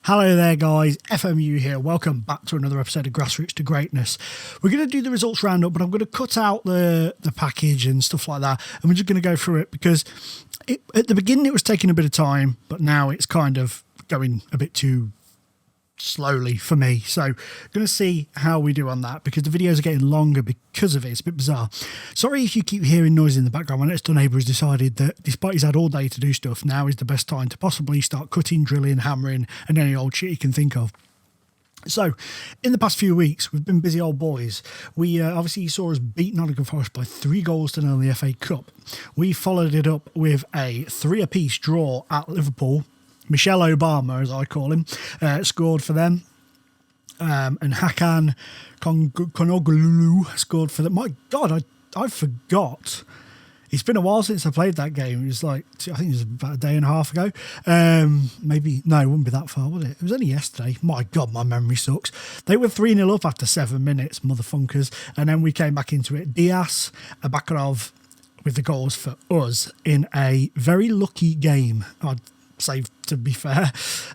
Hello there guys, FMU here. Welcome back to another episode of Grassroots to Greatness. We're going to do the results roundup, but I'm going to cut out the package and stuff like that, and we're just going to go through it because at the beginning it was taking a bit of time, but now it's kind of going a bit too slowly for me. So going to see how we do on that because the videos are getting longer because of it. It's a bit bizarre. Sorry if you keep hearing noise in the background. My next door neighbour has decided that despite he's had all day to do stuff, now is the best time to possibly start cutting, drilling, hammering and any old shit he can think of. So, in the past few weeks, we've been busy old boys. We obviously saw us beat Nottingham Forest by 3-0 in the FA Cup. We followed it up with a 3-apiece draw at Liverpool. Michelle Obama, as I call him, scored for them. And Hakan Konoglu scored for them. My God, I forgot. It's been a while since I played that game. It was like, I think it was about a day and a half ago. Maybe, no, it wouldn't be that far, would it? It was only yesterday. My God, my memory sucks. They were 3-0 up after 7 minutes, motherfunkers. And then we came back into it. Diaz, Abakarov with the goals for us in a very lucky game. I'd say, to be fair.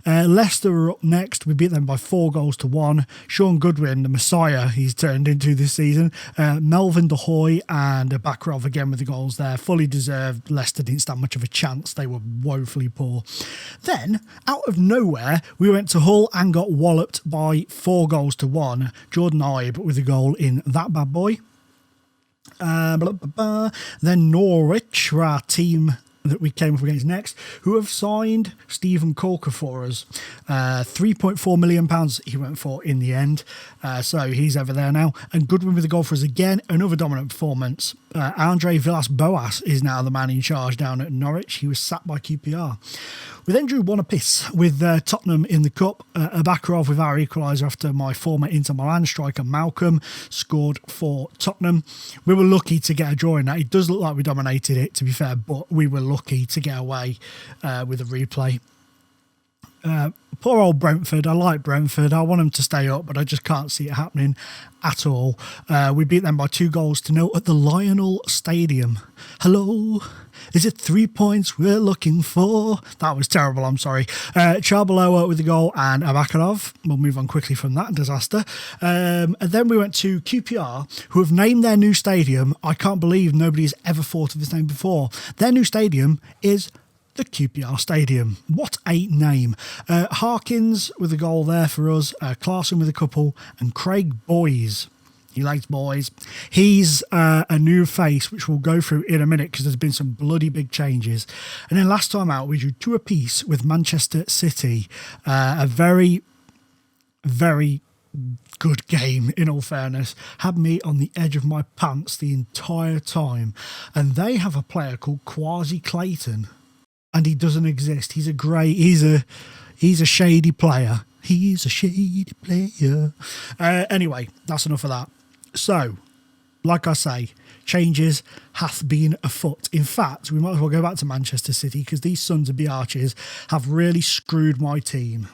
Leicester were up next. We beat them by 4-1. Sean Goodwin, the Messiah he's turned into this season. Melvin De Hoy and Bakarov again with the goals there. Fully deserved. Leicester didn't stand much of a chance. They were woefully poor. Then, out of nowhere, we went to Hull and got walloped by 4-1. Jordan Ibe with a goal in that bad boy. Then Norwich were our team that we came up against next, who have signed Stephen Corker for us. £3.4 million he went for in the end. So he's over there now. And Goodwin with a goal for us again. Another dominant performance. Andre Villas-Boas is now the man in charge down at Norwich. He was sacked by QPR. We then drew 1 apiece with Tottenham in the Cup. Abakarov with our equaliser after my former Inter Milan striker Malcolm scored for Tottenham. We were lucky to get a draw in that. It does look like we dominated it, to be fair, but we were lucky to get away with a replay. Poor old Brentford. I like Brentford. I want them to stay up, but I just can't see it happening at all. We beat them by 2-0 at the Lionel Stadium. Hello? Is it 3 points we're looking for? That was terrible, I'm sorry. Charbaloa with the goal and Abakarov. We'll move on quickly from that disaster. And then we went to QPR, who have named their new stadium. I can't believe nobody's ever thought of this name before. Their new stadium is the QPR Stadium. What a name. Harkins with a goal there for us. Clarkson with a couple. And Craig Boys. He likes boys. He's a new face, which we'll go through in a minute because there's been some bloody big changes. And then last time out, we drew 2 apiece with Manchester City. A very, very good game, in all fairness. Had me on the edge of my pants the entire time. And they have a player called Kwasi Clayton. And he doesn't exist. He's a shady player. He's a shady player. Anyway, that's enough of that. So, like I say, changes hath been afoot. In fact, we might as well go back to Manchester City because these sons of biatches have really screwed my team.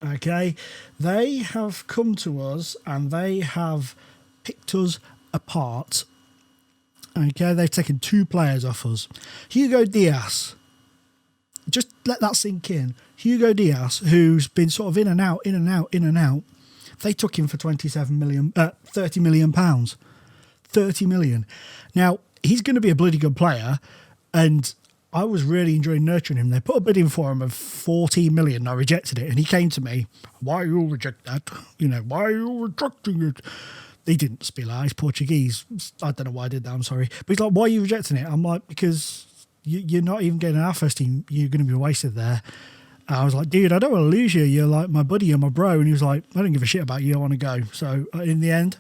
Okay? They have come to us and they have picked us apart. Okay? They've taken 2 players off us. Hugo Diaz. Just let that sink in. Hugo Diaz, who's been sort of in and out, they took him for 30 million pounds. 30 million. Now, he's going to be a bloody good player, and I was really enjoying nurturing him. They put a bid in for him of 14 million. I rejected it, and he came to me, why you reject that? Why are you rejecting it? He didn't spill out. He's Portuguese. I don't know why I did that. I'm sorry. But he's like, why are you rejecting it? I'm like, because you're not even getting our first team. You're going to be wasted there. And I was like, dude, I don't want to lose you. You're like my buddy, you're my bro. And he was like, I don't give a shit about you. I want to go. So in the end,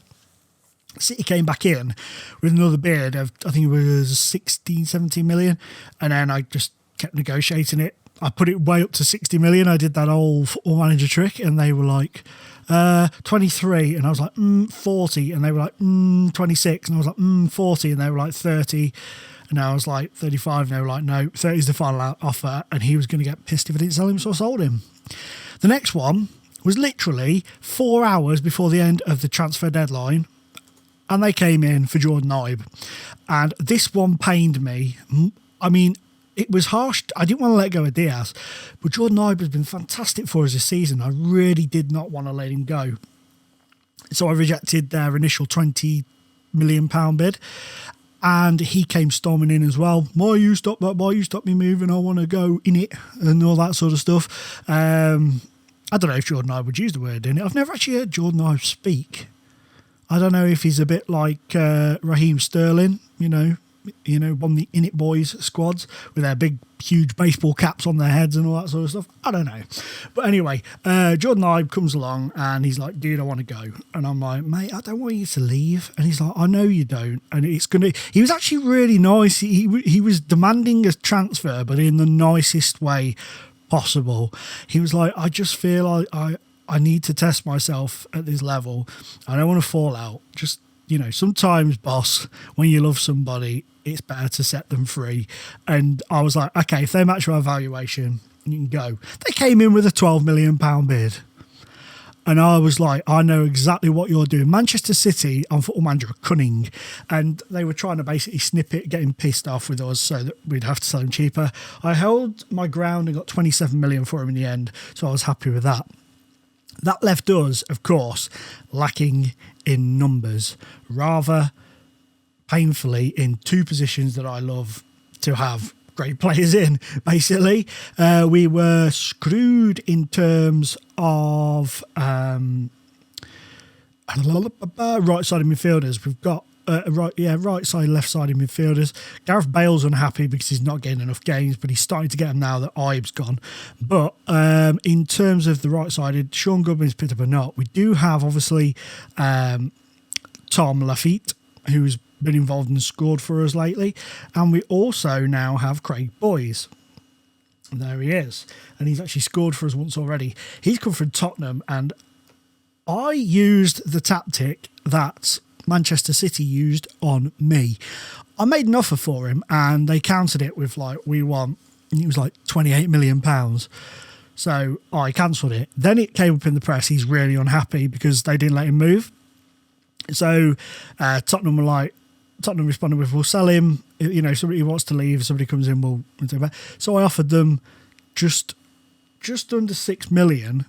City came back in with another bid of, I think it was 16, 17 million. And then I just kept negotiating it. I put it way up to 60 million. I did that old football manager trick. And they were like, 23. And I was like, 40. And they were like, 26. And I was like, 40. And they were like, 30. And I was like 35, and they were like, no, 30 is the final offer, and he was going to get pissed if I didn't sell him, so I sold him. The next one was literally 4 hours before the end of the transfer deadline, and they came in for Jordan Ibe. And this one pained me. I mean, it was harsh. I didn't want to let go of Diaz, but Jordan Ibe has been fantastic for us this season. I really did not want to let him go. So I rejected their initial £20 million bid, and he came storming in as well. Why you stop that? Why you stop me moving? I want to go in it and all that sort of stuff. I don't know if Jordan Ibe would use the word in it. I've never actually heard Jordan Ibe speak. I don't know if he's a bit like Raheem Sterling, you know, one of the In It Boys squads with their big, huge baseball caps on their heads and all that sort of stuff. I don't know. But anyway, Jordan Ibe comes along and he's like, dude, I want to go. And I'm like, mate, I don't want you to leave. And he's like, I know you don't. And he was actually really nice. He was demanding a transfer, but in the nicest way possible. He was like, I just feel like I need to test myself at this level. I don't want to fall out. Just, sometimes, boss, when you love somebody, it's better to set them free. And I was like, okay, if they match your evaluation, you can go. They came in with a £12 million bid. And I was like, I know exactly what you're doing. Manchester City on Football Manager are cunning. And they were trying to basically snip it, get him pissed off with us so that we'd have to sell him cheaper. I held my ground and got 27 million for him in the end. So I was happy with that. That left us, of course, lacking in numbers, rather painfully in two positions that I love to have great players in, basically. We were screwed in terms of right-sided midfielders. We've got right-side, left-sided midfielders. Gareth Bale's unhappy because he's not getting enough games, but he's starting to get them now that Ibe's gone. But in terms of the right-sided, Sean Goodman's picked up a knot. We do have, obviously, Tom Lafitte, who's been involved and scored for us lately. And we also now have Craig Boyes. And there he is. And he's actually scored for us once already. He's come from Tottenham, and I used the tactic that Manchester City used on me. I made an offer for him and they countered it with we want, and it was like £28 million. So I cancelled it. Then it came up in the press, he's really unhappy because they didn't let him move. So Tottenham responded with, we'll sell him, somebody who wants to leave, somebody comes in, we'll take back. So I offered them just under 6 million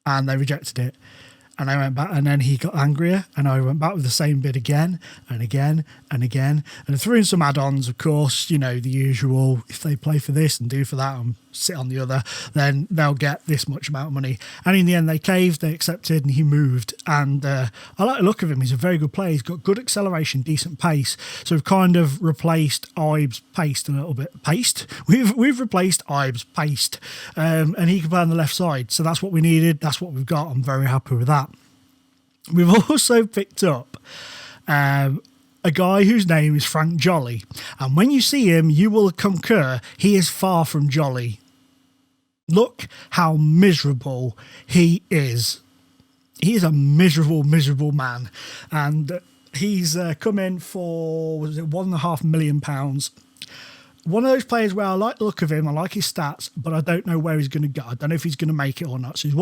and they rejected it. And I went back, and then he got angrier, and I went back with the same bid again and again and again. And I threw in some add-ons, of course, the usual, if they play for this and do for that and sit on the other, then they'll get this much amount of money. And in the end, they caved, they accepted, and he moved. And I like the look of him. He's a very good player. He's got good acceleration, decent pace. So we've kind of replaced Ibe's pace a little bit. Paste? We've replaced Ibe's pace. And he can play on the left side. So that's what we needed. That's what we've got. I'm very happy with that. We've also picked up a guy whose name is Frank Jolly. And when you see him, you will concur he is far from jolly. Look how miserable he is. He is a miserable, miserable man. And he's come in for, £1.5 million. One of those players where I like the look of him, I like his stats, but I don't know where he's going to go. I don't know if he's going to make it or not. So he's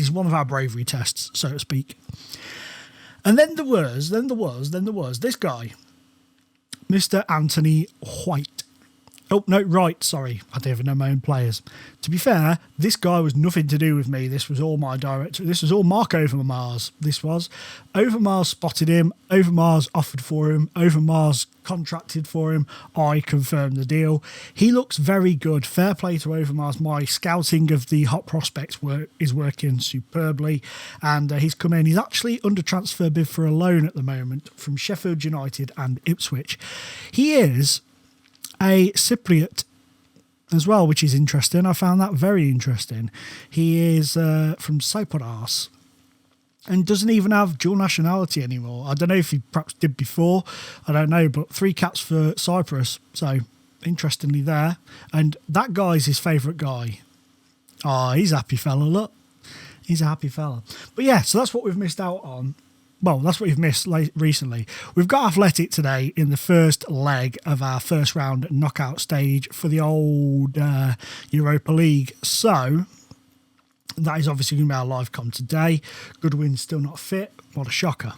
one of our bravery tests, so to speak. And then there was this guy, Mr. Anthony White. Oh, no, right, sorry. I don't even know my own players. To be fair, this guy was nothing to do with me. This was all my director. This was all Mark Overmars. Overmars spotted him. Overmars offered for him. Overmars contracted for him. I confirmed the deal. He looks very good. Fair play to Overmars. My scouting of the hot prospects is working superbly. And he's come in. He's actually under transfer bid for a loan at the moment from Sheffield United and Ipswich. He is a Cypriot as well, which is interesting. I found that very interesting. He is from Cyprus and doesn't even have dual nationality anymore. I don't know if he perhaps did before. I don't know, but 3 caps for Cyprus. So, interestingly there. And that guy's his favourite guy. Oh, he's a happy fella, look. He's a happy fella. But yeah, so that's what we've missed out on. Well, that's what we've missed recently. We've got Athletic today in the first leg of our first round knockout stage for the old Europa League. So that is obviously going to be our live com today. Goodwin's still not fit. What a shocker.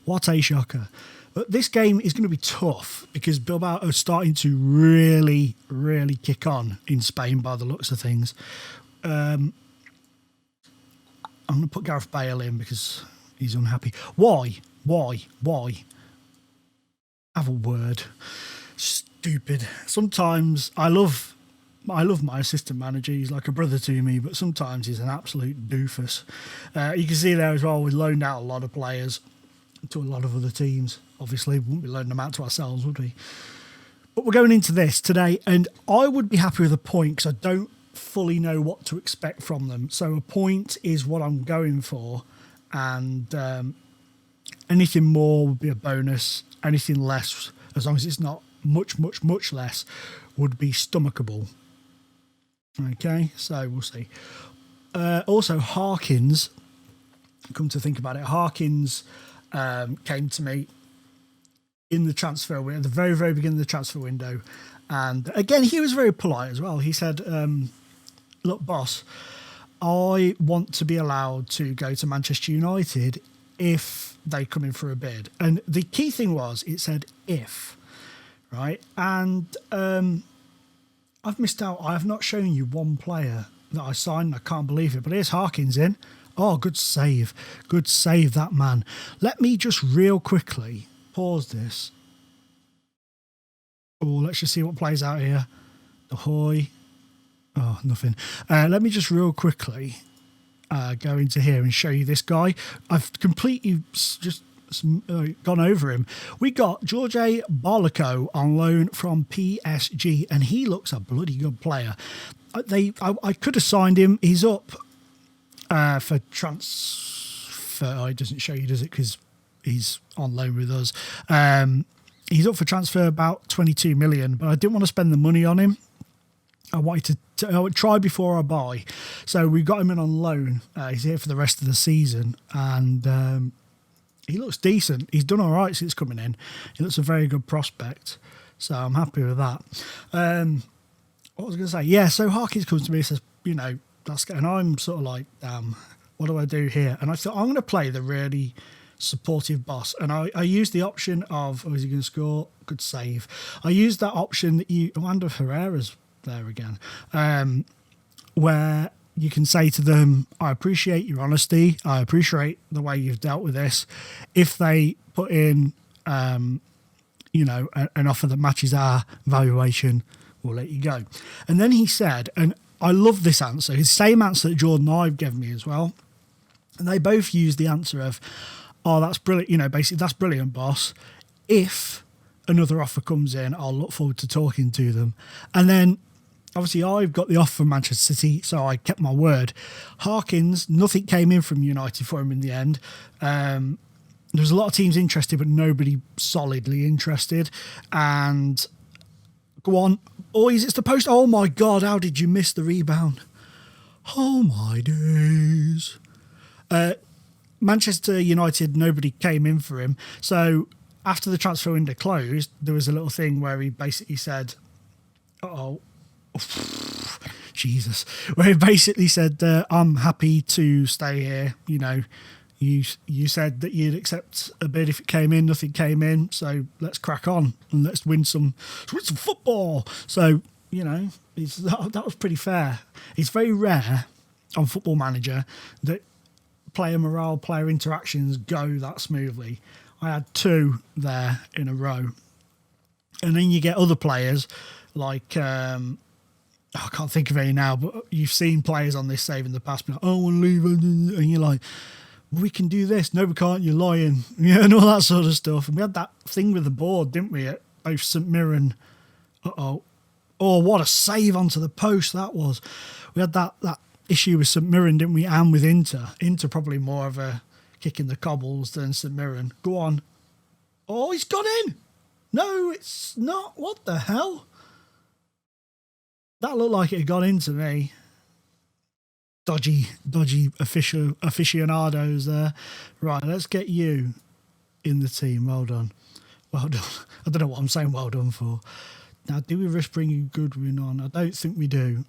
What a shocker. But this game is going to be tough because Bilbao are starting to really, really kick on in Spain by the looks of things. I'm going to put Gareth Bale in because he's unhappy. Why? Have a word. Stupid. Sometimes I love my assistant manager. He's like a brother to me, but sometimes he's an absolute doofus. You can see there as well, we loaned out a lot of players to a lot of other teams. Obviously, we wouldn't be loaning them out to ourselves, would we? But we're going into this today, and I would be happy with a point because I don't fully know what to expect from them. So a point is what I'm going for, and anything more would be a bonus. Anything less, as long as it's not much less, would be stomachable. Okay, so we'll see. Also, Harkins, come to think about it, Harkins came to me in the transfer window, at the very, very beginning of the transfer window. And again, he was very polite as well. He said, look, boss, I want to be allowed to go to Manchester United if they come in for a bid. And the key thing was, it said if, right? And I've missed out. I have not shown you one player that I signed. I can't believe it. But here's Harkins in. Oh, good save. Good save, that man. Let me just real quickly pause this. Oh, let's just see what plays out here. Ahoy. Oh, nothing. Let me just real quickly go into here and show you this guy. I've completely just gone over him. We got George Barlico on loan from PSG, and he looks a bloody good player. I could have signed him. He's up for transfer. Oh, it doesn't show you, does it? Because he's on loan with us. He's up for transfer about 22 million, but I didn't want to spend the money on him. I wanted to try before I buy. So we got him in on loan. He's here for the rest of the season, and he looks decent. He's done all right since coming in. He looks a very good prospect. So I'm happy with that. What was I going to say? Yeah, so Harkins comes to me and says, and I'm sort of like, what do I do here? And I thought, I'm going to play the really supportive boss. And I used the option of, is he going to score? Good save. I used that option that Wander Herrera's there again, where you can say to them, I appreciate your honesty. I appreciate the way you've dealt with this. If they put in, an offer that matches our valuation, we'll let you go. And then he said, and I love this answer, his same answer that Jordan Ive gave me as well. And they both used the answer of, oh, that's brilliant. Basically, that's brilliant, boss. If another offer comes in, I'll look forward to talking to them. And then, obviously, I've got the offer from Manchester City, so I kept my word. Harkins, nothing came in from United for him in the end. There was a lot of teams interested, but nobody solidly interested. And go on, boys, it's the post. Oh, my God, how did you miss the rebound? Oh, my days. Manchester United, nobody came in for him. So after the transfer window closed, there was a little thing where he basically said, Jesus, where he basically said, I'm happy to stay here. You said that you'd accept a bid if it came in, nothing came in. So let's crack on and let's win some football. So, that was pretty fair. It's very rare on Football Manager that player morale, player interactions go that smoothly. I had 2 there in a row. And then you get other players like, I can't think of any now, but you've seen players on this save in the past be like, oh, I want to leave. And you're like, we can do this. No, we can't. You're lying. And all that sort of stuff. And we had that thing with the board, didn't we, at both St Mirren. Oh, what a save onto the post that was. We had that issue with St Mirren, didn't we, and with Inter. Inter probably more of a kick in the cobbles than St Mirren. Go on. Oh, he's gone in. No, it's not. What the hell? That looked like it had gone into me. Dodgy aficionados there. Right, let's get you in the team. Well done. I don't know what I'm saying well done for. Now, do we risk bringing Goodwin on? I don't think we do.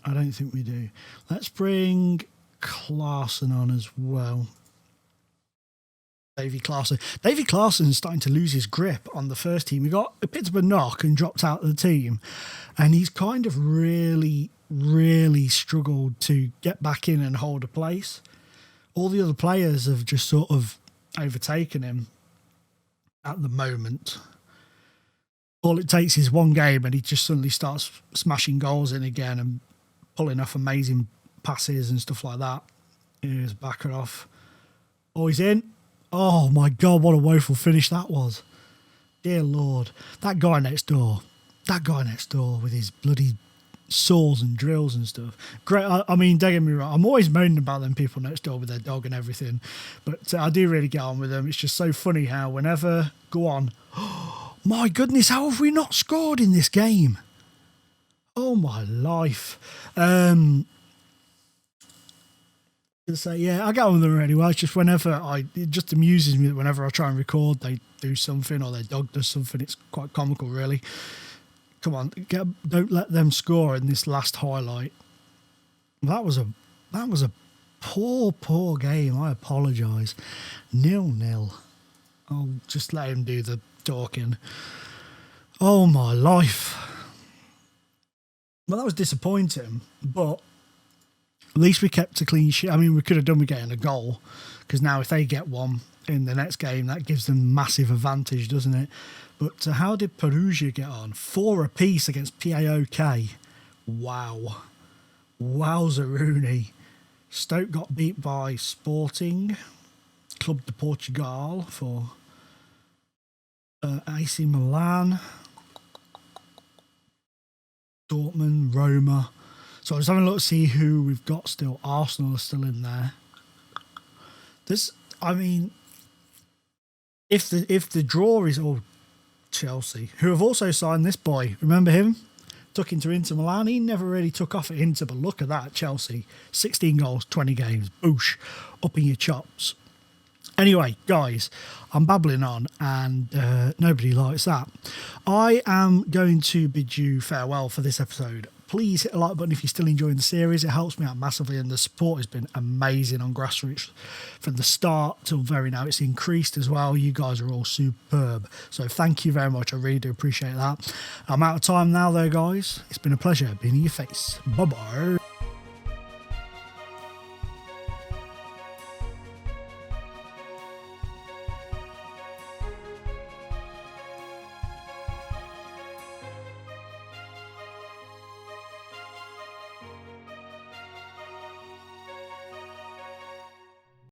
Let's bring Klaassen on as well. Davy Clarkson. Davy Clarkson's starting to lose his grip on the first team. He got a bit of a knock and dropped out of the team, and he's kind of really, really struggled to get back in and hold a place. All the other players have just sort of overtaken him at the moment. All it takes is one game and he just suddenly starts smashing goals in again and pulling off amazing passes and stuff like that. Here's backer off. Oh, he's in. Oh my God, what a woeful finish that was. Dear Lord. That guy next door with his bloody saws and drills and stuff. Great. I mean, don't get me wrong, I'm always moaning about them people next door with their dog and everything, but I do really get on with them. It's just so funny how whenever, go on, oh, my goodness, how have we not scored in this game? Oh my life. So yeah, I get on with them really well. It's just it just amuses me that whenever I try and record, they do something or their dog does something. It's quite comical, really. Come on, don't let them score in this last highlight. That was a poor game. I apologise. 0-0. I'll just let him do the talking. Oh my life. Well, that was disappointing, but at least we kept a clean sheet. I mean, we could have done with getting a goal, because now if they get one in the next game, that gives them massive advantage, doesn't it? But how did Perugia get on? 4 apiece against PAOK. Wow. Wowzeroonie. Stoke got beat by Sporting, Club de Portugal for AC Milan, Dortmund, Roma. So I was having a look to see who we've got still. Arsenal are still in there. I mean, if the draw is all Chelsea, who have also signed this boy. Remember him? Took him to Inter Milan. He never really took off at Inter, but look at that, Chelsea. 16 goals, 20 games. Boosh. Up in your chops. Anyway, guys, I'm babbling on and nobody likes that. I am going to bid you farewell for this episode. Please hit the like button if you're still enjoying the series. It helps me out massively, and the support has been amazing on Grassroots from the start till very now. It's increased as well. You guys are all superb. So thank you very much. I really do appreciate that. I'm out of time now though, guys. It's been a pleasure being in your face. Bye-bye.